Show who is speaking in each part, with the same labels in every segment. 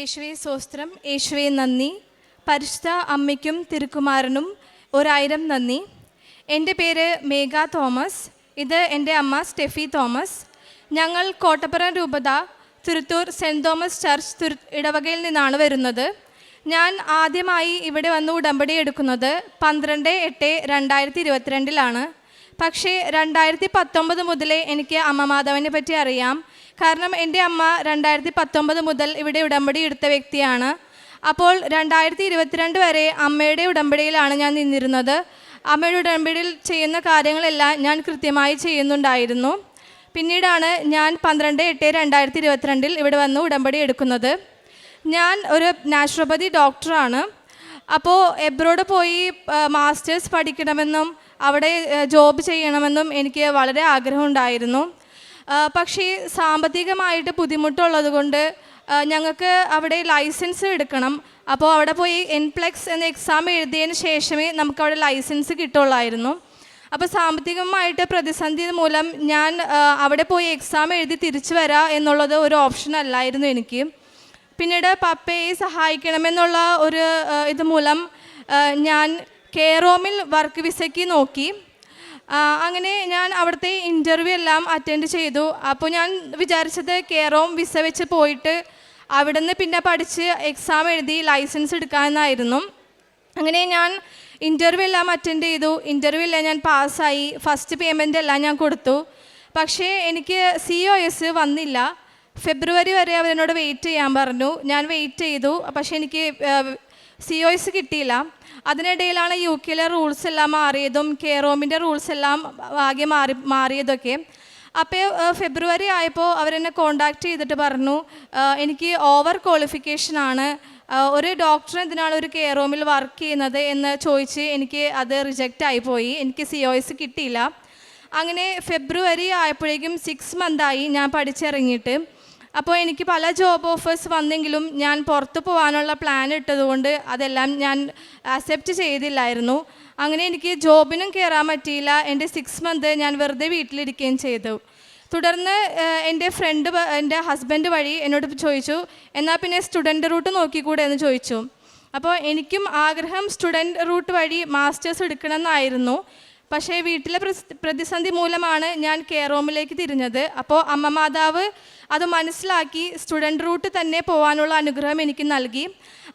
Speaker 1: യേശുവേ സ്തോത്രം, യേശുവേ നന്ദി. പരിശുദ്ധ അമ്മയ്ക്കും തിരുക്കുമാരനും 1000 നന്ദി. എൻ്റെ പേര് മേഘ തോമസ്. ഇത് എൻ്റെ അമ്മ സ്റ്റെഫി തോമസ്. ഞങ്ങൾ കോട്ടപ്പുറം രൂപത തുരുത്തൂർ സെൻറ്റ് തോമസ് ചർച്ച് ഇടവകയിൽ നിന്നാണ് വരുന്നത്. ഞാൻ ആദ്യമായി ഇവിടെ വന്ന് ഉടമ്പടി എടുക്കുന്നത് 12/8/2022 പക്ഷേ 2019 മുതലേ എനിക്ക് അമ്മ മാതാവിനെ പറ്റി അറിയാം. കാരണം എൻ്റെ അമ്മ 2019 മുതൽ ഇവിടെ ഉടമ്പടി എടുത്ത വ്യക്തിയാണ്. അപ്പോൾ 2022 വരെ അമ്മയുടെ ഉടമ്പടിയിലാണ് ഞാൻ നിന്നിരുന്നത്. അമ്മയുടെ ഉടമ്പടിയിൽ ചെയ്യുന്ന കാര്യങ്ങളെല്ലാം ഞാൻ കൃത്യമായി ചെയ്യുന്നുണ്ടായിരുന്നു. പിന്നീടാണ് ഞാൻ 12/8/2022 ഇവിടെ വന്ന് ഉടമ്പടി എടുക്കുന്നത്. ഞാൻ ഒരു നാച്ചുറോപ്പതി ഡോക്ടറാണ്. അപ്പോൾ എബ്രോഡ് പോയി മാസ്റ്റേഴ്സ് പഠിക്കണമെന്നും അവിടെ ജോബ് ചെയ്യണമെന്നും എനിക്ക് വളരെ ആഗ്രഹമുണ്ടായിരുന്നു. പക്ഷേ സാമ്പത്തികമായിട്ട് ബുദ്ധിമുട്ടുള്ളത് കൊണ്ട് ഞങ്ങൾക്ക് അവിടെ ലൈസൻസ് എടുക്കണം. അപ്പോൾ അവിടെ പോയി NPLEX എന്ന എക്സാം എഴുതിയതിന് ശേഷമേ നമുക്കവിടെ ലൈസൻസ് കിട്ടുള്ളായിരുന്നു. അപ്പോൾ സാമ്പത്തികമായിട്ട് പ്രതിസന്ധി മൂലം ഞാൻ അവിടെ പോയി എക്സാം എഴുതി തിരിച്ചു വരാം എന്നുള്ളത് ഒരു ഓപ്ഷൻ അല്ലായിരുന്നു എനിക്ക്. പിന്നീട് പപ്പയെ സഹായിക്കണമെന്നുള്ള ഒരു ഇതുമൂലം ഞാൻ കെയറോമിൽ വർക്ക് വിസയ്ക്ക് നോക്കി. അങ്ങനെ ഞാൻ അവിടുത്തെ ഇൻ്റർവ്യൂ എല്ലാം അറ്റൻഡ് ചെയ്തു. അപ്പോൾ ഞാൻ വിചാരിച്ചത് കെയറോം വിസ വെച്ച് പോയിട്ട് അവിടെ നിന്ന് പിന്നെ പഠിച്ച് എക്സാം എഴുതി ലൈസൻസ് എടുക്കാമെന്നായിരുന്നു. അങ്ങനെ ഞാൻ ഇൻ്റർവ്യൂ എല്ലാം അറ്റൻഡ് ചെയ്തു. ഇൻ്റർവ്യൂ എല്ലാം ഞാൻ പാസ്സായി. ഫസ്റ്റ് പേയ്മെൻ്റ് എല്ലാം ഞാൻ കൊടുത്തു. പക്ഷേ എനിക്ക് COS വന്നില്ല. ഫെബ്രുവരി വരെ അവരെന്നോട് വെയിറ്റ് ചെയ്യാൻ പറഞ്ഞു. ഞാൻ വെയിറ്റ് ചെയ്തു. പക്ഷേ എനിക്ക് COS കിട്ടിയില്ല. അതിനിടയിലാണ് UK റൂൾസ് എല്ലാം മാറിയതും കെയറോമിൻ്റെ റൂൾസ് എല്ലാം ആകെ മാറിയതൊക്കെ. അപ്പോൾ ഫെബ്രുവരി ആയപ്പോൾ അവരെന്നെ കോണ്ടാക്ട് ചെയ്തിട്ട് പറഞ്ഞു, എനിക്ക് ഓവർ ക്വാളിഫിക്കേഷനാണ്, ഒരു ഡോക്ടർ എന്തിനാണ് ഒരു കെയറോമിൽ വർക്ക് ചെയ്യുന്നത് എന്ന് ചോദിച്ച് എനിക്ക് അത് റിജക്റ്റ് ആയിപ്പോയി. എനിക്ക് COS കിട്ടിയില്ല. അങ്ങനെ ഫെബ്രുവരി ആയപ്പോഴേക്കും 6 മന്തായി ഞാൻ പഠിച്ചിറങ്ങിയിട്ട്. അപ്പോൾ എനിക്ക് പല ജോബ് ഓഫേഴ്സ് വന്നെങ്കിലും ഞാൻ പുറത്ത് പോകാനുള്ള പ്ലാൻ ഇട്ടതുകൊണ്ട് അതെല്ലാം ഞാൻ അക്സെപ്റ്റ് ചെയ്തില്ലായിരുന്നു. അങ്ങനെ എനിക്ക് ജോബിനും കയറാൻ പറ്റിയില്ല. എൻ്റെ 6 മന്ത് ഞാൻ വെറുതെ വീട്ടിലിരിക്കുകയും ചെയ്തു. തുടർന്ന് എൻ്റെ ഹസ്ബൻഡ് വഴി എന്നോട് ചോദിച്ചു, എന്നാൽ പിന്നെ സ്റ്റുഡൻറ്റ് റൂട്ട് നോക്കിക്കൂടെ എന്ന് ചോദിച്ചു. അപ്പോൾ എനിക്കും ആഗ്രഹം സ്റ്റുഡൻറ്റ് റൂട്ട് വഴി മാസ്റ്റേഴ്സ് എടുക്കണമെന്നായിരുന്നു. പക്ഷേ വീട്ടിലെ പ്രതിസന്ധി മൂലമാണ് ഞാൻ കെയറോമിലേക്ക് തിരിഞ്ഞത്. അപ്പോൾ അമ്മ മാതാവ് അത് മനസ്സിലാക്കി സ്റ്റുഡൻറ്റ് റൂട്ട് തന്നെ പോകാനുള്ള അനുഗ്രഹം എനിക്ക് നൽകി.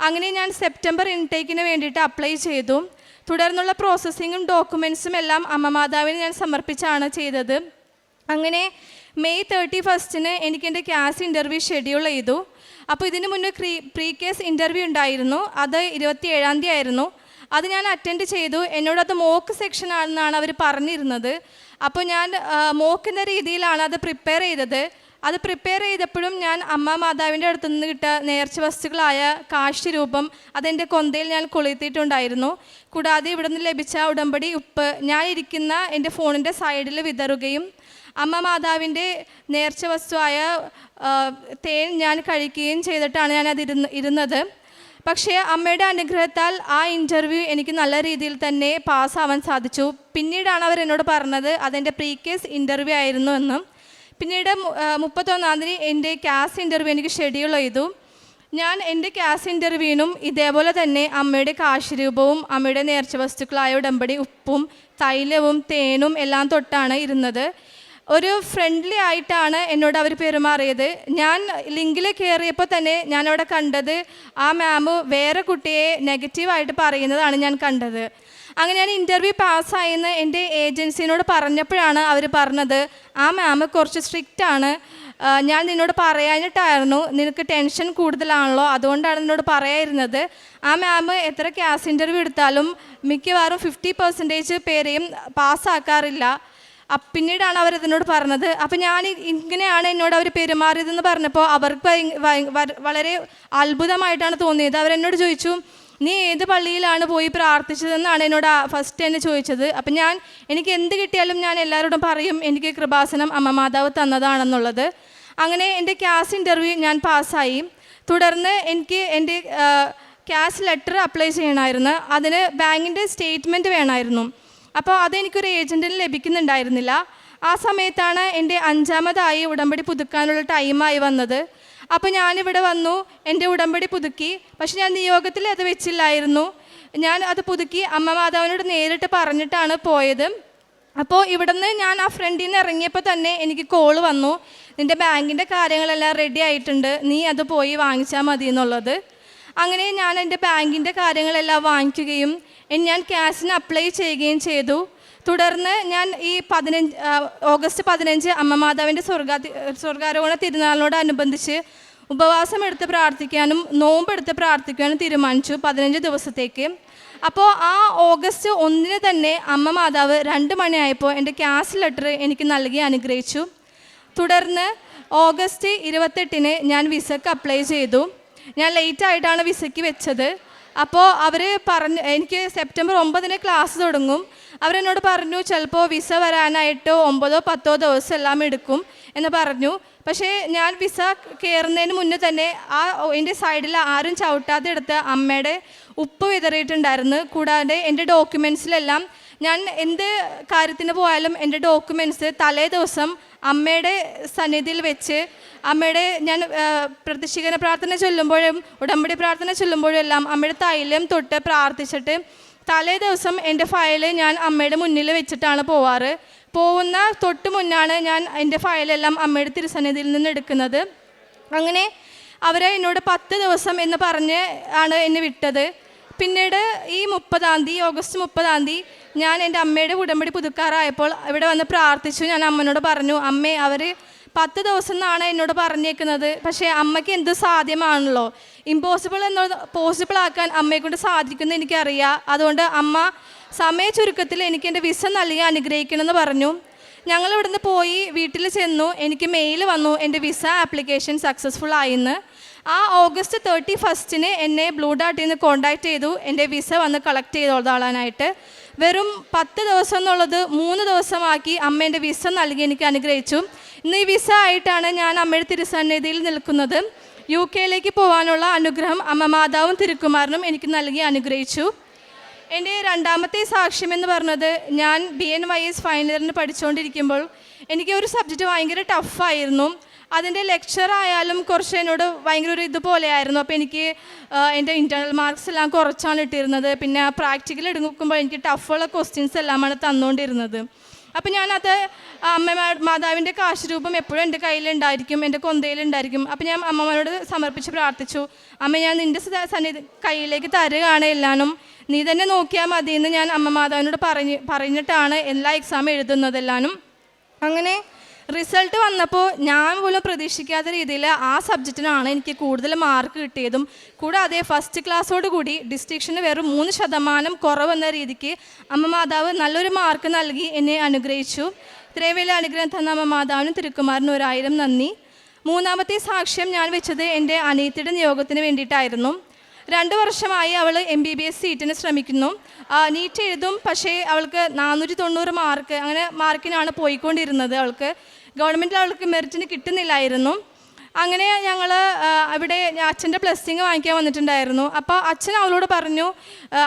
Speaker 1: അങ്ങനെ ഞാൻ സെപ്റ്റംബർ ഇൻടേക്കിന് വേണ്ടിയിട്ട് അപ്ലൈ ചെയ്തു. തുടർന്നുള്ള പ്രോസസ്സിങ്ങും ഡോക്യുമെൻറ്റ്സും എല്ലാം അമ്മ മാതാവിന് ഞാൻ സമർപ്പിച്ചാണ് ചെയ്തത്. അങ്ങനെ മെയ് 31 എനിക്ക് എൻ്റെ ക്യാസ് ഇൻ്റർവ്യൂ ഷെഡ്യൂൾ ചെയ്തു. അപ്പോൾ ഇതിന് മുന്നേ പ്രീ കേസ് ഇൻ്റർവ്യൂ ഉണ്ടായിരുന്നു. അത് 27-ാം തീയതി ആയിരുന്നു. അത് ഞാൻ അറ്റൻഡ് ചെയ്തു. എന്നോടത് മോക്ക് സെക്ഷൻ ആണെന്നാണ് അവർ പറഞ്ഞിരുന്നത്. അപ്പോൾ ഞാൻ മോക്കുന്ന രീതിയിലാണ് അത് പ്രിപ്പയർ ചെയ്തത്. അത് പ്രിപ്പയർ ചെയ്തപ്പോഴും ഞാൻ അമ്മ മാതാവിൻ്റെ അടുത്ത് നിന്ന് കിട്ടിയ നേർച്ച വസ്തുക്കളായ കാശിരൂപം അതെൻ്റെ കൊന്തയിൽ ഞാൻ കൊളുത്തിയിട്ടുണ്ടായിരുന്നു. കൂടാതെ ഇവിടെ നിന്ന് ലഭിച്ച ഉടമ്പടി ഉപ്പ് ഞാൻ ഇരിക്കുന്ന എൻ്റെ ഫോണിൻ്റെ സൈഡിൽ വിതറുകയും അമ്മ മാതാവിൻ്റെ നേർച്ച വസ്തുവായ തേൻ ഞാൻ കഴിക്കുകയും ചെയ്തിട്ടാണ് ഞാനത് ഇരുന്നത്. പക്ഷേ അമ്മയുടെ അനുഗ്രഹത്താൽ ആ ഇൻ്റർവ്യൂ എനിക്ക് നല്ല രീതിയിൽ തന്നെ പാസ്സാവാൻ സാധിച്ചു. പിന്നീടാണ് അവർ എന്നോട് പറഞ്ഞത് അതെൻ്റെ പ്രീ കേസ് ഇൻ്റർവ്യൂ ആയിരുന്നു എന്നും. പിന്നീട് 31-ാം തീയതി എൻ്റെ ക്യാസ് ഇൻ്റർവ്യൂ എനിക്ക് ഷെഡ്യൂൾ ചെയ്തു. ഞാൻ എൻ്റെ ക്യാസ് ഇൻ്റർവ്യൂവിനും ഇതേപോലെ തന്നെ അമ്മയുടെ കാശിരൂപവും അമ്മയുടെ നേർച്ച വസ്തുക്കളായ ഉടമ്പടി ഉപ്പും തൈലവും തേനും എല്ലാം തൊട്ടാണ് ഇരുന്നത്. ഒരു ഫ്രണ്ട്ലി ആയിട്ടാണ് എന്നോട് അവർ പെരുമാറിയത്. ഞാൻ ലിങ്കിൽ കയറിയപ്പോൾ തന്നെ ഞാനവിടെ കണ്ടത് ആ മാം വേറെ കുട്ടിയെ നെഗറ്റീവായിട്ട് പറയുന്നതാണ് ഞാൻ കണ്ടത്. അങ്ങനെ ഞാൻ ഇൻ്റർവ്യൂ പാസ്സായെന്ന് എൻ്റെ ഏജൻസിനോട് പറഞ്ഞപ്പോഴാണ് അവർ പറഞ്ഞത്, ആ മാം കുറച്ച് സ്ട്രിക്റ്റ് ആണ്, ഞാൻ നിന്നോട് പറയാനിട്ടായിരുന്നു, നിനക്ക് ടെൻഷൻ കൂടുതലാണല്ലോ, അതുകൊണ്ടാണ് നിന്നോട് പറയാതിരുന്നത്. ആ മാം എത്ര ക്യാസ് ഇൻ്റർവ്യൂ എടുത്താലും മിക്കവാറും 50% പേരെയും പാസ്സാക്കാറില്ല. പിന്നീടാണ് അവരതിനോട് പറഞ്ഞത്. അപ്പോൾ ഞാൻ ഇങ്ങനെയാണ് എന്നോട് അവർ പെരുമാറിയതെന്ന് പറഞ്ഞപ്പോൾ അവർക്ക് വളരെ അത്ഭുതമായിട്ടാണ് തോന്നിയത്. അവരെന്നോട് ചോദിച്ചു, നീ ഏത് പള്ളിയിലാണ് പോയി പ്രാർത്ഥിച്ചതെന്നാണ് എന്നോട് ഫസ്റ്റ് തന്നെ ചോദിച്ചത്. അപ്പം എനിക്ക് എന്ത് കിട്ടിയാലും ഞാൻ എല്ലാവരോടും പറയും എനിക്ക് കൃപാസനം അമ്മ മാതാവ് തന്നതാണെന്നുള്ളത്. അങ്ങനെ എൻ്റെ ക്യാസ് ഇൻ്റർവ്യൂ ഞാൻ പാസ്സായി. തുടർന്ന് എനിക്ക് എൻ്റെ ക്യാഷ് ലെറ്റർ അപ്ലൈ ചെയ്യണമായിരുന്നു. അതിന് ബാങ്കിൻ്റെ സ്റ്റേറ്റ്മെൻറ്റ് വേണമായിരുന്നു. അപ്പോൾ അതെനിക്കൊരു ഏജൻറ്റിന് ലഭിക്കുന്നുണ്ടായിരുന്നില്ല. ആ സമയത്താണ് എൻ്റെ 5ാമതായി ഉടമ്പടി പുതുക്കാനുള്ള ടൈമായി വന്നത്. അപ്പോൾ ഞാനിവിടെ വന്നു, എൻ്റെ ഉടമ്പടി പുതുക്കി. പക്ഷെ ഞാൻ നിയോഗത്തിൽ അത് വെച്ചില്ലായിരുന്നു. ഞാൻ അത് പുതുക്കി അമ്മ മാതാവിനോട് നേരിട്ട് പറഞ്ഞിട്ടാണ് പോയത്. അപ്പോൾ ഇവിടുന്ന് ഞാൻ ആ ഫ്രണ്ടിൽ നിന്ന് ഇറങ്ങിയപ്പോൾ തന്നെ എനിക്ക് കോൾ വന്നു, നിൻ്റെ ബാങ്കിൻ്റെ കാര്യങ്ങളെല്ലാം റെഡി ആയിട്ടുണ്ട്, നീ അത് പോയി വാങ്ങിച്ചാൽ മതി എന്നുള്ളത്. അങ്ങനെ ഞാൻ എൻ്റെ ബാങ്കിൻ്റെ കാര്യങ്ങളെല്ലാം വാങ്ങിക്കുകയും ഞാൻ ക്യാഷിന് അപ്ലൈ ചെയ്യുകയും ചെയ്തു. തുടർന്ന് ഞാൻ ഈ ഓഗസ്റ്റ് 15 അമ്മ മാതാവിൻ്റെ സ്വർഗാരോഹണ തിരുനാളിനോടനുബന്ധിച്ച് ഉപവാസം എടുത്ത് പ്രാർത്ഥിക്കാനും നോമ്പെടുത്ത് പ്രാർത്ഥിക്കാനും തീരുമാനിച്ചു 15 ദിവസത്തേക്ക്. അപ്പോൾ ആ ഓഗസ്റ്റ് 1 തന്നെ അമ്മ മാതാവ് 2 മണിയായപ്പോൾ എൻ്റെ ക്യാഷ് ലെറ്റർ എനിക്ക് നൽകി അനുഗ്രഹിച്ചു. തുടർന്ന് ഓഗസ്റ്റ് 28 ഞാൻ വിസക്ക് അപ്ലൈ ചെയ്തു. ഞാൻ ലേറ്റായിട്ടാണ് വിസയ്ക്ക് വെച്ചത്. അപ്പോൾ അവർ എനിക്ക് സെപ്റ്റംബർ 9 ക്ലാസ് തുടങ്ങും. അവരെന്നോട് പറഞ്ഞു ചിലപ്പോൾ വിസ വരാനായിട്ട് 9-10 ദിവസം എല്ലാം എടുക്കും എന്ന് പറഞ്ഞു. പക്ഷേ ഞാൻ വിസ കയറുന്നതിന് മുന്നേ തന്നെ എൻ്റെ സൈഡിൽ ആരും ചവിട്ടാതെ എടുത്ത് അമ്മയുടെ ഉപ്പ് വിതറിയിട്ടുണ്ടായിരുന്നു. കൂടാതെ എൻ്റെ ഡോക്യുമെൻറ്റ്സിലെല്ലാം ഞാൻ എന്ത് കാര്യത്തിന് പോയാലും എൻ്റെ ഡോക്യുമെൻറ്റ്സ് തലേ ദിവസം അമ്മയുടെ സന്നിധിയിൽ വെച്ച് ഞാൻ പ്രതിഷ്ഠീകരണ പ്രാർത്ഥന ചൊല്ലുമ്പോഴും ഉടമ്പടി പ്രാർത്ഥന ചൊല്ലുമ്പോഴും എല്ലാം അമ്മയുടെ തൈലം തൊട്ട് പ്രാർത്ഥിച്ചിട്ട് തലേ ദിവസം എൻ്റെ ഫയല് ഞാൻ അമ്മയുടെ മുന്നിൽ വെച്ചിട്ടാണ് പോവാറ്. പോകുന്ന തൊട്ട് മുന്നാണ് ഞാൻ എൻ്റെ ഫയലെല്ലാം അമ്മയുടെ തിരുസന്നിധിയിൽ നിന്ന് എടുക്കുന്നത്. അങ്ങനെ അവരെ എന്നോട് 10 ദിവസം എന്ന് പറഞ്ഞ് ആണ് എന്നെ വിട്ടത്. പിന്നീട് ഈ ഓഗസ്റ്റ് 30 ഞാൻ എൻ്റെ അമ്മയുടെ ഉടമ്പടി പുതുക്കാറായപ്പോൾ ഇവിടെ വന്ന് പ്രാർത്ഥിച്ചു. ഞാൻ അമ്മനോട് പറഞ്ഞു, അമ്മേ അവർ 10 ദിവസം എന്നാണ് എന്നോട് പറഞ്ഞേക്കുന്നത്, പക്ഷേ അമ്മയ്ക്ക് എന്ത് സാധ്യമാണല്ലോ, ഇമ്പോസിബിൾ എന്നത് പോസിബിൾ ആക്കാൻ അമ്മയെക്കൊണ്ട് സാധിക്കുമെന്ന് എനിക്കറിയാം. അതുകൊണ്ട് അമ്മ സമയ ചുരുക്കത്തിൽ എനിക്ക് എൻ്റെ വിസ നൽകി അനുഗ്രഹിക്കണമെന്ന് പറഞ്ഞു. ഞങ്ങൾ ഇവിടുന്ന് പോയി വീട്ടിൽ ചെന്നു. എനിക്ക് മെയിൽ വന്നു എൻ്റെ വിസ ആപ്ലിക്കേഷൻ സക്സസ്ഫുൾ ആയിന്ന്. ആ ഓഗസ്റ്റ് 31 എന്നെ ബ്ലൂ ഡാർട്ടിൽ നിന്ന് കോൺടാക്റ്റ് ചെയ്തു എൻ്റെ വിസ വന്ന് കളക്ട് ചെയ്തോളാനായിട്ട്. വെറും 10 ദിവസം എന്നുള്ളത് 3 ദിവസമാക്കി അമ്മ എൻ്റെ വിസ നൽകി എനിക്ക് അനുഗ്രഹിച്ചു. ഇന്ന് ഈ വിസ ആയിട്ടാണ് ഞാൻ അമ്മയുടെ തിരുസന്നിധിയിൽ നിൽക്കുന്നത്. UK പോകാനുള്ള അനുഗ്രഹം അമ്മ മാതാവും തിരുക്കുമാരനും എനിക്ക് നൽകി അനുഗ്രഹിച്ചു. എൻ്റെ രണ്ടാമത്തെ സാക്ഷ്യം എന്ന് പറഞ്ഞത്, ഞാൻ BNYS ഫൈനൽ ഇയറിന് പഠിച്ചുകൊണ്ടിരിക്കുമ്പോൾ എനിക്ക് ഒരു സബ്ജക്റ്റ് ഭയങ്കര ടഫായിരുന്നു. അതിൻ്റെ ലെക്ചർ ആയാലും കുറച്ച് എന്നോട് ഭയങ്കര ഒരു ഇതുപോലെയായിരുന്നു. അപ്പോൾ എനിക്ക് എൻ്റെ ഇൻറ്റേർണൽ മാർക്സ് എല്ലാം കുറച്ചാണ് ഇട്ടിരുന്നത്. പിന്നെ പ്രാക്ടിക്കൽ എടുക്കുമ്പോൾ എനിക്ക് ടഫുള്ള ക്വസ്റ്റ്യൻസ് എല്ലാമാണ് തന്നുകൊണ്ടിരുന്നത്. അപ്പോൾ ഞാനത് മാതാവിൻ്റെ കാശ് രൂപം എപ്പോഴും എൻ്റെ കയ്യിലുണ്ടായിരിക്കും, എൻ്റെ കൊന്തയിലുണ്ടായിരിക്കും. അപ്പോൾ ഞാൻ അമ്മമാരോട് സമർപ്പിച്ച് പ്രാർത്ഥിച്ചു, അമ്മ ഞാൻ നിൻ്റെ കയ്യിലേക്ക് തരുകയാണ് എല്ലാനും, നീ തന്നെ നോക്കിയാൽ മതി എന്ന് ഞാൻ അമ്മ മാതാവിനോട് പറഞ്ഞിട്ടാണ് എല്ലാ എക്സാം എഴുതുന്നതെല്ലാനും. അങ്ങനെ റിസൾട്ട് വന്നപ്പോൾ ഞാൻ പോലും പ്രതീക്ഷിക്കാത്ത രീതിയിൽ ആ സബ്ജക്റ്റിനാണ് എനിക്ക് കൂടുതൽ മാർക്ക് കിട്ടിയതും. കൂടാതെ ഫസ്റ്റ് ക്ലാസ്സോട് കൂടി ഡിസ്റ്റിങ്ഷന് വെറും 3% കുറവെന്ന രീതിക്ക് അമ്മ മാതാവ് നല്ലൊരു മാർക്ക് നൽകി എന്നെ അനുഗ്രഹിച്ചു. ഇത്രയും വലിയ അനുഗ്രഹം തന്ന അമ്മ മാതാവിനും തിരുക്കുമാരനും 1000 നന്ദി. മൂന്നാമത്തെ സാക്ഷ്യം ഞാൻ വെച്ചത് എൻ്റെ അനിയത്തിയുടെ നിയോഗത്തിന് വേണ്ടിയിട്ടായിരുന്നു. 2 വർഷമായി അവൾ MBBS സീറ്റിന് ശ്രമിക്കുന്നു. നീറ്റ് എഴുതും, പക്ഷേ അവൾക്ക് 490 മാർക്ക് അങ്ങനെ മാർക്കിനാണ് പോയിക്കൊണ്ടിരുന്നത്. അവൾക്ക് ഗവൺമെൻറ്റിൽ അവൾക്ക് മെറിറ്റിന് കിട്ടുന്നില്ലായിരുന്നു. അങ്ങനെ ഞങ്ങൾ ഇവിടെ അച്ഛൻ്റെ ബ്ലെസ്സിങ് വാങ്ങിക്കാൻ വന്നിട്ടുണ്ടായിരുന്നു. അപ്പോൾ അച്ഛൻ അവളോട് പറഞ്ഞു,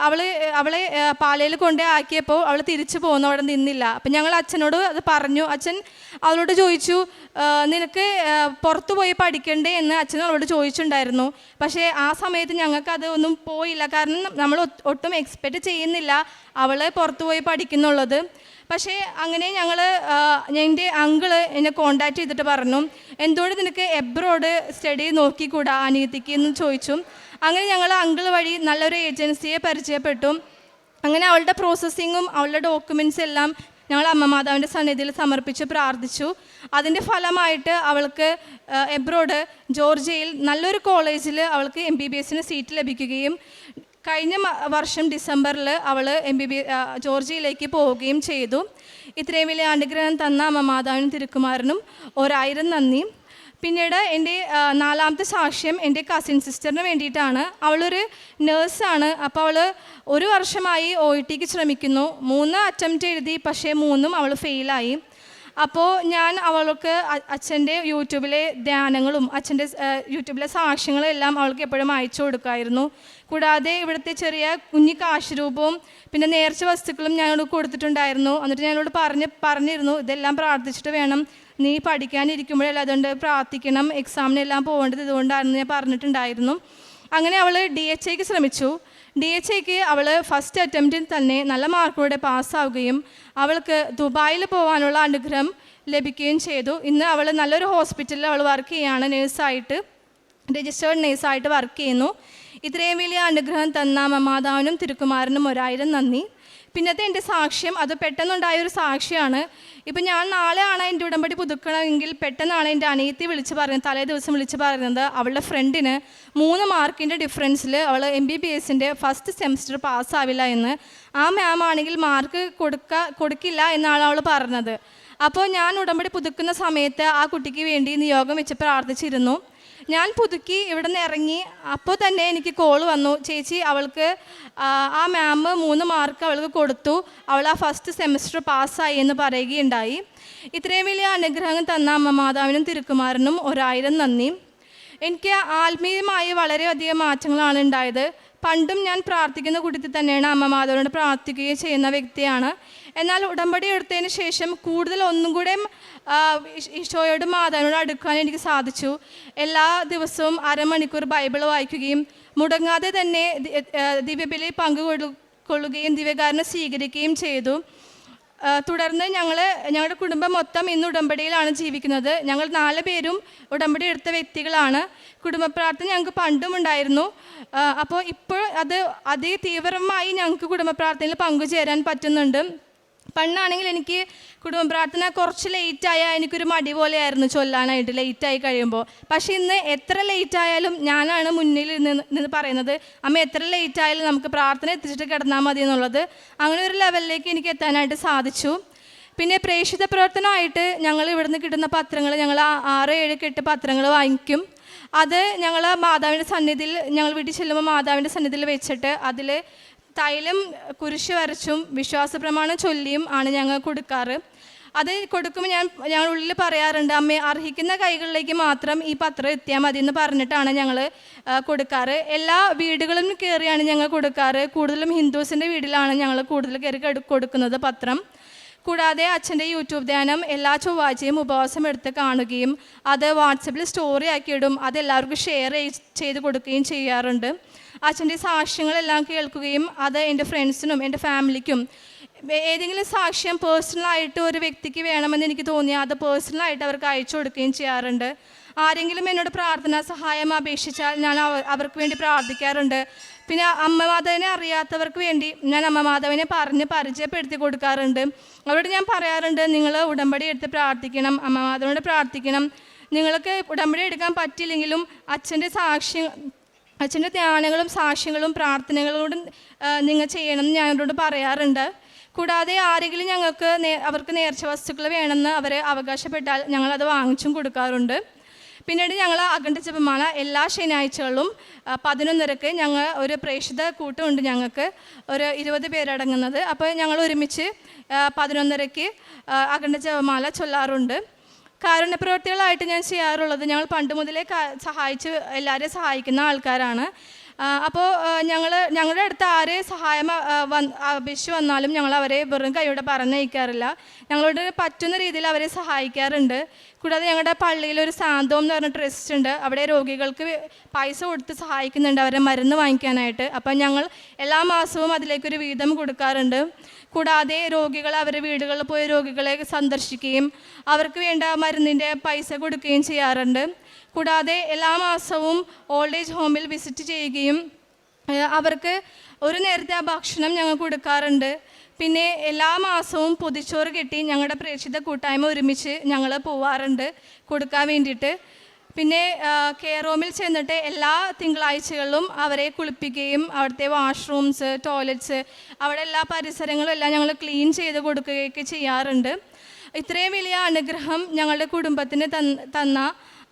Speaker 1: അവളെ പാലയിൽ കൊണ്ടേ ആക്കിയപ്പോൾ അവൾ തിരിച്ചു പോകുന്നു, അവിടെ നിന്നില്ല. അപ്പം ഞങ്ങൾ അച്ഛനോട് അത് പറഞ്ഞു. അച്ഛൻ അവളോട് ചോദിച്ചു, നിനക്ക് പുറത്തു പോയി പഠിക്കണ്ടേ എന്ന് അച്ഛൻ അവളോട് ചോദിച്ചിട്ടുണ്ടായിരുന്നു. പക്ഷേ ആ സമയത്ത് ഞങ്ങൾക്ക് അത് ഒന്നും പോയില്ല, കാരണം നമ്മൾ ഒട്ടും എക്സ്പെക്റ്റ് ചെയ്യുന്നില്ല അവൾ പുറത്തു പോയി പഠിക്കുന്നുള്ളത്. പക്ഷേ അങ്ങനെ എൻ്റെ അങ്കിള് എന്നെ കോണ്ടാക്ട് ചെയ്തിട്ട് പറഞ്ഞു, എന്തുകൊണ്ട് നിനക്ക് എബ്രോഡ് സ്റ്റഡി നോക്കിക്കൂടാ അനിയത്തിക്ക് എന്ന് ചോദിച്ചു. അങ്ങനെ ഞങ്ങൾ അങ്കിൾ വഴി നല്ലൊരു ഏജൻസിയെ പരിചയപ്പെട്ടു. അങ്ങനെ അവളുടെ പ്രോസസ്സിങ്ങും അവളുടെ ഡോക്യുമെൻറ്റ്സ് എല്ലാം ഞങ്ങൾ അമ്മ മാതാവിൻ്റെ സന്നിധിയിൽ സമർപ്പിച്ച് പ്രാർത്ഥിച്ചു. അതിൻ്റെ ഫലമായിട്ട് അവൾക്ക് എബ്രോഡ് ജോർജിയയിൽ നല്ലൊരു കോളേജിൽ അവൾക്ക് MBBSന് സീറ്റ് ലഭിക്കുകയും കഴിഞ്ഞ വർഷം ഡിസംബറിൽ അവൾ ജോർജിയയിലേക്ക് പോവുകയും ചെയ്തു. ഇത്രയും വലിയ അനുഗ്രഹം തന്ന അമ്മ മാതാവിനും തിരുക്കുമാരനും 1000 നന്ദി. പിന്നീട് എൻ്റെ 4ാമത്തെ സാക്ഷ്യം എൻ്റെ കസിൻ സിസ്റ്ററിന് വേണ്ടിയിട്ടാണ്. അവളൊരു നേഴ്സാണ്. അപ്പോൾ അവൾ 1 വർഷമായി OETക്ക് ശ്രമിക്കുന്നു. 3 അറ്റംപ്റ്റ് എഴുതി, പക്ഷേ 3ഉം അവൾ ഫെയിലായി. അപ്പോൾ ഞാൻ അവൾക്ക് അച്ഛൻ്റെ യൂട്യൂബിലെ ധ്യാനങ്ങളും അച്ഛൻ്റെ യൂട്യൂബിലെ സാക്ഷ്യങ്ങളും എല്ലാം അവൾക്ക് എപ്പോഴും അയച്ചു കൊടുക്കുമായിരുന്നു. കൂടാതെ ഇവിടുത്തെ ചെറിയ കുഞ്ഞി കാശുരൂപവും പിന്നെ നേർച്ച വസ്തുക്കളും ഞങ്ങളോട് കൊടുത്തിട്ടുണ്ടായിരുന്നു. എന്നിട്ട് ഞങ്ങളോട് പറഞ്ഞിരുന്നു, ഇതെല്ലാം പ്രാർത്ഥിച്ചിട്ട് വേണം നീ പഠിക്കാനിരിക്കുമ്പോഴല്ല, അതുകൊണ്ട് പ്രാർത്ഥിക്കണം, എക്സാമിനെല്ലാം പോകേണ്ടത് ഇതുകൊണ്ടാണെന്ന് ഞാൻ പറഞ്ഞിട്ടുണ്ടായിരുന്നു. അങ്ങനെ അവൾ DHAക്ക് ശ്രമിച്ചു. DHAക്ക് അവൾ ഫസ്റ്റ് അറ്റംപ്റ്റിൽ തന്നെ നല്ല മാർക്കോടെ പാസ്സാവുകയും അവൾക്ക് ദുബായിൽ പോകാനുള്ള അനുഗ്രഹം ലഭിക്കുകയും ചെയ്തു. ഇന്ന് അവൾ നല്ലൊരു ഹോസ്പിറ്റലിൽ അവൾ വർക്ക് ചെയ്യുകയാണ്, നേഴ്സായിട്ട്, രജിസ്റ്റേർഡ് നേഴ്സായിട്ട് വർക്ക് ചെയ്യുന്നു. ഇത്രയും വലിയ അനുഗ്രഹം തന്ന മാതാവിനും തിരുക്കുമാരനും 1000 നന്ദി. പിന്നത്തെ എൻ്റെ സാക്ഷ്യം അത് പെട്ടെന്നുണ്ടായൊരു സാക്ഷിയാണ്. ഇപ്പം ഞാൻ നാളെ ആണ് എൻ്റെ ഉടമ്പടി പുതുക്കണമെങ്കിൽ പെട്ടെന്നാണ് എൻ്റെ അനിയത്തി വിളിച്ച് പറയുന്നത്, തലേ ദിവസം വിളിച്ച് പറയുന്നത് അവളുടെ ഫ്രണ്ടിന് 3 മാർക്കിൻ്റെ ഡിഫറൻസിൽ അവൾ MBBSൻ്റെ ഫസ്റ്റ് സെമസ്റ്റർ പാസ്സാവില്ല എന്ന്. ആ മാം ആണെങ്കിൽ മാർക്ക് കൊടുക്കില്ല എന്നാണ് അവൾ പറഞ്ഞത്. അപ്പോൾ ഞാൻ ഉടമ്പടി പുതുക്കുന്ന സമയത്ത് ആ കുട്ടിക്ക് വേണ്ടി നിയോഗം വെച്ച് പ്രാർത്ഥിച്ചിരുന്നു. ഞാൻ പുതുക്കി ഇവിടെ നിന്ന് ഇറങ്ങി അപ്പോൾ തന്നെ എനിക്ക് കോൾ വന്നു, ചേച്ചി അവൾക്ക് ആ മാം 3 മാർക്ക് അവൾക്ക് കൊടുത്തു, അവൾ ആ ഫസ്റ്റ് സെമസ്റ്റർ പാസ്സായി എന്ന് പറയുകയുണ്ടായി. ഇത്രയും വലിയ അനുഗ്രഹം തന്ന അമ്മ മാതാവിനും തിരുക്കുമാരനും 1000 നന്ദി. എനിക്ക് ആത്മീയമായി വളരെയധികം മാറ്റങ്ങളാണ് ഉണ്ടായത്. പണ്ടും ഞാൻ പ്രാർത്ഥിക്കുന്ന കൂട്ടത്തിൽ തന്നെയാണ് അമ്മ മാതാവിനോട് പ്രാർത്ഥിക്കുകയും ചെയ്യുന്ന വ്യക്തിയാണ്. എന്നാൽ ഉടമ്പടി എടുത്തതിന് ശേഷം കൂടുതൽ ഒന്നും കൂടെ ഈശോയോട് മാതാവിനോട് അടുക്കാൻ എനിക്ക് സാധിച്ചു. എല്ലാ ദിവസവും അരമണിക്കൂർ ബൈബിൾ വായിക്കുകയും മുടങ്ങാതെ തന്നെ ദിവ്യബലി പങ്കുകൊള്ളുകയും ദിവ്യകാരുണ്യം സ്വീകരിക്കുകയും ചെയ്തു. തുടർന്ന് ഞങ്ങളുടെ കുടുംബം മൊത്തം ഇന്ന് ഉടമ്പടിയിലാണ് ജീവിക്കുന്നത്. ഞങ്ങൾ 4 പേരും ഉടമ്പടി എടുത്ത വ്യക്തികളാണ്. കുടുംബ പ്രാർത്ഥന ഞങ്ങൾക്ക് പണ്ടും ഉണ്ടായിരുന്നു. അപ്പോൾ ഇപ്പോൾ അത് അതിതീവ്രമായി ഞങ്ങൾക്ക് കുടുംബ പ്രാർത്ഥനയിൽ പങ്കുചേരാൻ പറ്റുന്നുണ്ട്. പണ്ടാണെങ്കിൽ എനിക്ക് കുടുംബ പ്രാർത്ഥന കുറച്ച് ലേറ്റായാൽ എനിക്കൊരു മടി പോലെയായിരുന്നു ചൊല്ലാനായിട്ട്, ലേറ്റായി കഴിയുമ്പോൾ. പക്ഷേ ഇന്ന് എത്ര ലേറ്റായാലും ഞാനാണ് മുന്നിൽ നിന്ന് പറയുന്നത്, അമ്മ എത്ര ലേറ്റായാലും നമുക്ക് പ്രാർത്ഥന എത്തിച്ചിട്ട് കിടന്നാൽ മതി എന്നുള്ളത്. അങ്ങനെ ഒരു ലെവലിലേക്ക് എനിക്ക് എത്താനായിട്ട് സാധിച്ചു. പിന്നെ പ്രേക്ഷിത പ്രവർത്തനമായിട്ട് ഞങ്ങൾ ഇവിടുന്ന് കിട്ടുന്ന പത്രങ്ങൾ, ഞങ്ങൾ 6, 7, 8 പത്രങ്ങൾ വാങ്ങിക്കും. അത് ഞങ്ങൾ മാതാവിൻ്റെ സന്നിധിയിൽ, ഞങ്ങൾ വീട്ടിൽ ചെല്ലുമ്പോൾ മാതാവിൻ്റെ സന്നിധിയിൽ വെച്ചിട്ട് അതിൽ തൈലം കുരിശ് വരച്ചും വിശ്വാസ പ്രമാണം ചൊല്ലിയും ആണ് ഞങ്ങൾ കൊടുക്കാറ്. അത് കൊടുക്കുമ്പോൾ ഞങ്ങൾ ഉള്ളിൽ പറയാറുണ്ട്, അമ്മ അർഹിക്കുന്ന കൈകളിലേക്ക് മാത്രം ഈ പത്രം എത്തിയാൽ മതി എന്ന് പറഞ്ഞിട്ടാണ് ഞങ്ങൾ കൊടുക്കാറ്. എല്ലാ വീടുകളിലും കയറിയാണ് ഞങ്ങൾ കൊടുക്കാറ്. കൂടുതലും ഹിന്ദുസിൻ്റെ വീട്ടിലാണ് ഞങ്ങൾ കൂടുതൽ കയറി കൊടുക്കുന്നത് പത്രം. കൂടാതെ അച്ഛൻ്റെ യൂട്യൂബ് ധ്യാനം എല്ലാ ചൊവ്വാഴ്ചയും ഉപവാസം എടുത്ത് കാണുകയും അത് വാട്സപ്പിൽ സ്റ്റോറി ആക്കിയിടും, അതെല്ലാവർക്കും ഷെയർ ചെയ്ത് കൊടുക്കുകയും ചെയ്യാറുണ്ട്. അച്ഛൻ്റെ സാക്ഷ്യങ്ങളെല്ലാം കേൾക്കുകയും അത് എൻ്റെ ഫ്രണ്ട്സിനും എൻ്റെ ഫാമിലിക്കും ഏതെങ്കിലും സാക്ഷ്യം പേഴ്സണലായിട്ട് ഒരു വ്യക്തിക്ക് വേണമെന്ന് എനിക്ക് തോന്നിയാൽ അത് പേഴ്സണലായിട്ട് അവർക്ക് അയച്ചു കൊടുക്കുകയും ചെയ്യാറുണ്ട്. ആരെങ്കിലും എന്നോട് പ്രാർത്ഥനാ സഹായം അപേക്ഷിച്ചാൽ ഞാൻ അവർക്ക് വേണ്ടി പ്രാർത്ഥിക്കാറുണ്ട്. പിന്നെ അമ്മ മാതാവിനെ അറിയാത്തവർക്ക് വേണ്ടി ഞാൻ അമ്മ മാതാവിനെ പറഞ്ഞ് പരിചയപ്പെടുത്തി കൊടുക്കാറുണ്ട്. അവരോട് ഞാൻ പറയാറുണ്ട്, നിങ്ങൾ ഉടമ്പടി എടുത്ത് പ്രാർത്ഥിക്കണം, അമ്മ മാതാവിനോട് പ്രാർത്ഥിക്കണം. നിങ്ങൾക്ക് ഉടമ്പടി എടുക്കാൻ പറ്റില്ലെങ്കിലും അച്ഛൻ്റെ ധ്യാനങ്ങളും സാക്ഷ്യങ്ങളും പ്രാർത്ഥനകളോടും നിങ്ങൾ ചെയ്യണമെന്ന് ഞാൻ അവരോട് പറയാറുണ്ട്. കൂടാതെ ആരെങ്കിലും അവർക്ക് നേർച്ച വസ്തുക്കൾ വേണമെന്ന് അവർ അവകാശപ്പെട്ടാൽ ഞങ്ങളത് വാങ്ങിച്ചും കൊടുക്കാറുണ്ട്. പിന്നീട് ഞങ്ങൾ അഖണ്ഡ ജപമാല എല്ലാ ശനിയാഴ്ചകളിലും 11:30 ഞങ്ങൾ ഒരു പ്രേക്ഷിത കൂട്ടമുണ്ട്, ഞങ്ങൾക്ക് ഒരു 20 പേരടങ്ങുന്നത്. അപ്പോൾ ഞങ്ങൾ ഒരുമിച്ച് 11:30 അഖണ്ഡ ജപമാല ചൊല്ലാറുണ്ട്. കാരുണ്യപ്രവർത്തികളായിട്ട് ഞാൻ ചെയ്യാറുള്ളത്, ഞങ്ങൾ പണ്ട് മുതലേ എല്ലാവരെയും സഹായിക്കുന്ന ആൾക്കാരാണ്. അപ്പോൾ ഞങ്ങളുടെ അടുത്ത് ആരെ സഹായം അപേക്ഷിച്ച് വന്നാലും ഞങ്ങൾ അവരെ വെറും കൈയോടെ പറഞ്ഞയക്കാറില്ല. ഞങ്ങളോട് പറ്റുന്ന രീതിയിൽ അവരെ സഹായിക്കാറുണ്ട്. കൂടാതെ ഞങ്ങളുടെ പള്ളിയിലൊരു സാന്തോം എന്ന് പറഞ്ഞ ട്രസ്റ്റ് ഉണ്ട്, അവിടെ രോഗികൾക്ക് പൈസ കൊടുത്ത് സഹായിക്കുന്നുണ്ട് അവരെ മരുന്ന് വാങ്ങിക്കാനായിട്ട്. അപ്പം ഞങ്ങൾ എല്ലാ മാസവും അതിലേക്കൊരു വീതം കൊടുക്കാറുണ്ട്. കൂടാതെ അവരുടെ വീടുകളിൽ പോയി രോഗികളെ സന്ദർശിക്കുകയും അവർക്ക് വേണ്ട മരുന്നിൻ്റെ പൈസ കൊടുക്കുകയും ചെയ്യാറുണ്ട്. കൂടാതെ എല്ലാ മാസവും ഓൾഡ് ഏജ് ഹോമിൽ വിസിറ്റ് ചെയ്യുകയും അവർക്ക് ഒരു നേരത്തെ ഭക്ഷണം ഞങ്ങൾ കൊടുക്കാറുണ്ട്. പിന്നെ എല്ലാ മാസവും പൊതിച്ചോറ് കെട്ടി ഞങ്ങളുടെ പ്രേക്ഷിത കൂട്ടായ്മ ഒരുമിച്ച് ഞങ്ങൾ പോവാറുണ്ട് കൊടുക്കാൻ വേണ്ടിയിട്ട്. പിന്നെ കെയർ ഹോമിൽ ചെന്നിട്ട് എല്ലാ തിങ്കളാഴ്ചകളിലും അവരെ കുളിപ്പിക്കുകയും അവിടുത്തെ വാഷ്റൂംസ്, ടോയ്ലറ്റ്സ്, അവിടെ എല്ലാ പരിസരങ്ങളും എല്ലാം ഞങ്ങൾ ക്ലീൻ ചെയ്ത് കൊടുക്കുകയൊക്കെ ചെയ്യാറുണ്ട്. ഇത്രയും വലിയ അനുഗ്രഹം ഞങ്ങളുടെ കുടുംബത്തിന് തന്ന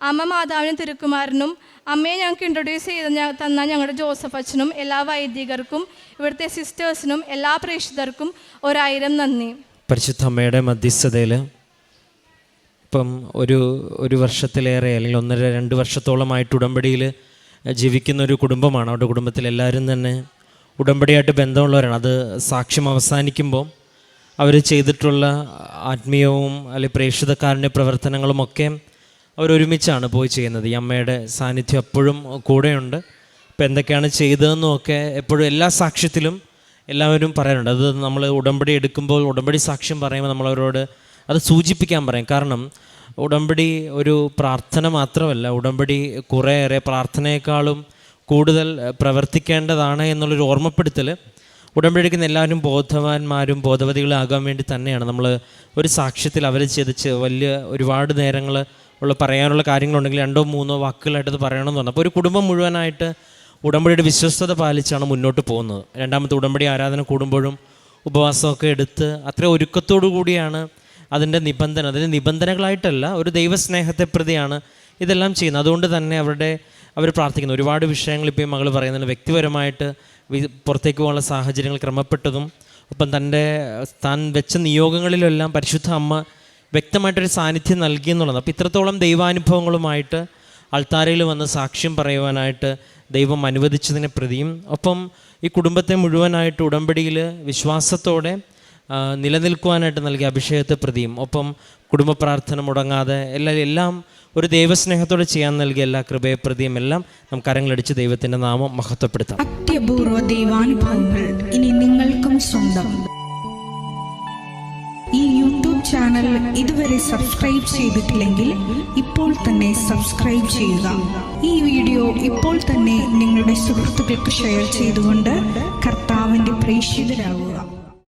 Speaker 1: അമ്മ മാതാവിനും തിരുക്കുമാരനും അമ്മയെ ഞങ്ങൾക്ക് ഇൻട്രൊഡ്യൂസ് ചെയ്ത് തന്ന ഞങ്ങളുടെ ജോസഫ് അച്ഛനും എല്ലാ വൈദികർക്കും ഇവിടുത്തെ സിസ്റ്റേഴ്സിനും എല്ലാ പ്രേക്ഷിതർക്കും 1000 നന്ദി.
Speaker 2: പരിശുദ്ധ അമ്മയുടെ മധ്യസ്ഥതയിൽ ഇപ്പം ഒരു വർഷത്തിലേറെ അല്ലെങ്കിൽ 1.5-2 വർഷത്തോളമായിട്ട് ഉടമ്പടിയിൽ ജീവിക്കുന്ന ഒരു കുടുംബമാണ്. അവരുടെ കുടുംബത്തിൽ എല്ലാവരും തന്നെ ഉടമ്പടിയായിട്ട് ബന്ധമുള്ളവരാണ്. അത് സാക്ഷ്യം അവസാനിക്കുമ്പോൾ അവർ ചെയ്തിട്ടുള്ള ആത്മീയവും അല്ലെങ്കിൽ പ്രേക്ഷിതക്കാരൻ്റെ പ്രവർത്തനങ്ങളുമൊക്കെ അവരൊരുമിച്ചാണ് പോയി ചെയ്യുന്നത്. ഈ അമ്മയുടെ സാന്നിധ്യം എപ്പോഴും കൂടെയുണ്ട്. അപ്പോൾ എന്തൊക്കെയാണ് ചെയ്തതെന്നൊക്കെ എപ്പോഴും എല്ലാ സാക്ഷ്യത്തിലും എല്ലാവരും പറയാറുണ്ട്. അത് നമ്മൾ ഉടമ്പടി എടുക്കുമ്പോൾ ഉടമ്പടി സാക്ഷ്യം പറയുമ്പോൾ നമ്മളവരോട് അത് സൂചിപ്പിക്കാൻ പറയും. കാരണം ഉടമ്പടി ഒരു പ്രാർത്ഥന മാത്രമല്ല, ഉടമ്പടി കുറേയേറെ പ്രാർത്ഥനയെക്കാളും കൂടുതൽ പ്രവർത്തിക്കേണ്ടതാണ് എന്നുള്ളൊരു ഓർമ്മപ്പെടുത്തൽ ഉടമ്പടി എടുക്കുന്ന എല്ലാവരും ബോധവാന്മാരും ബോധവതികളാകാൻ വേണ്ടി തന്നെയാണ്. നമ്മൾ ഒരു സാക്ഷ്യത്തിൽ അവർ ചെയ്തിച്ച് വലിയ ഒരുപാട് നേരങ്ങൾ ഉള്ള പറയാനുള്ള കാര്യങ്ങളുണ്ടെങ്കിൽ 2-3 വാക്കുകളായിട്ടത് പറയണമെന്ന് പറഞ്ഞു. അപ്പോൾ ഒരു കുടുംബം മുഴുവനായിട്ട് ഉടമ്പടിയുടെ വിശ്വസ്തത പാലിച്ചാണ് മുന്നോട്ട് പോകുന്നത്. രണ്ടാമത്തെ ഉടമ്പടി ആരാധന കൂടുമ്പോഴും ഉപവാസമൊക്കെ എടുത്ത് അത്ര ഒരുക്കത്തോടു കൂടിയാണ് അതിൻ്റെ നിബന്ധനകളായിട്ടല്ല, ഒരു ദൈവസ്നേഹത്തെ പ്രതിയാണ് ഇതെല്ലാം ചെയ്യുന്നത്. അതുകൊണ്ട് തന്നെ അവർ പ്രാർത്ഥിക്കുന്നു. ഒരുപാട് വിഷയങ്ങൾ ഇപ്പോൾ ഈ മകൾ പറയുന്നുണ്ട്. വ്യക്തിപരമായിട്ട് പുറത്തേക്ക് പോകാനുള്ള സാഹചര്യങ്ങൾ ക്രമപ്പെട്ടതും ഒപ്പം താൻ വെച്ച നിയോഗങ്ങളിലെല്ലാം പരിശുദ്ധ അമ്മ വ്യക്തമായിട്ടൊരു സാന്നിധ്യം നൽകി എന്നുള്ളതാണ്. അപ്പോൾ ഇത്രത്തോളം ദൈവാനുഭവങ്ങളുമായിട്ട് അൾത്താരയിൽ വന്ന് സാക്ഷ്യം പറയുവാനായിട്ട് ദൈവം അനുവദിച്ചതിനെ പ്രതിയും ഒപ്പം ഈ കുടുംബത്തെ മുഴുവനായിട്ട് ഉടമ്പടിയിൽ വിശ്വാസത്തോടെ നിലനിൽക്കുവാനായിട്ട് നൽകിയ അഭിഷേകത്തെ പ്രതിയും ഒപ്പം കുടുംബ പ്രാർത്ഥന മുടങ്ങാതെ എല്ലാം ഒരു ദൈവസ്നേഹത്തോടെ ചെയ്യാൻ നൽകിയ എല്ലാ കൃപയെ പ്രതിയും എല്ലാം നമുക്ക് കരങ്ങളടിച്ച് ദൈവത്തിൻ്റെ നാമം മഹത്വപ്പെടുത്താം.
Speaker 3: അത്യപൂർവ ദൈവാനുഭവങ്ങൾ ഇനി നിങ്ങൾക്കും സ്വന്തം. ഈ യൂട്യൂബ് ചാനൽ ഇതുവരെ സബ്സ്ക്രൈബ് ചെയ്തിട്ടില്ലെങ്കിൽ ഇപ്പോൾ തന്നെ സബ്സ്ക്രൈബ് ചെയ്യുക. ഈ വീഡിയോ ഇപ്പോൾ തന്നെ നിങ്ങളുടെ സുഹൃത്തുക്കൾക്ക് ഷെയർ ചെയ്തുകൊണ്ട് കർത്താവിൻ്റെ പ്രേക്ഷിതരാകുക.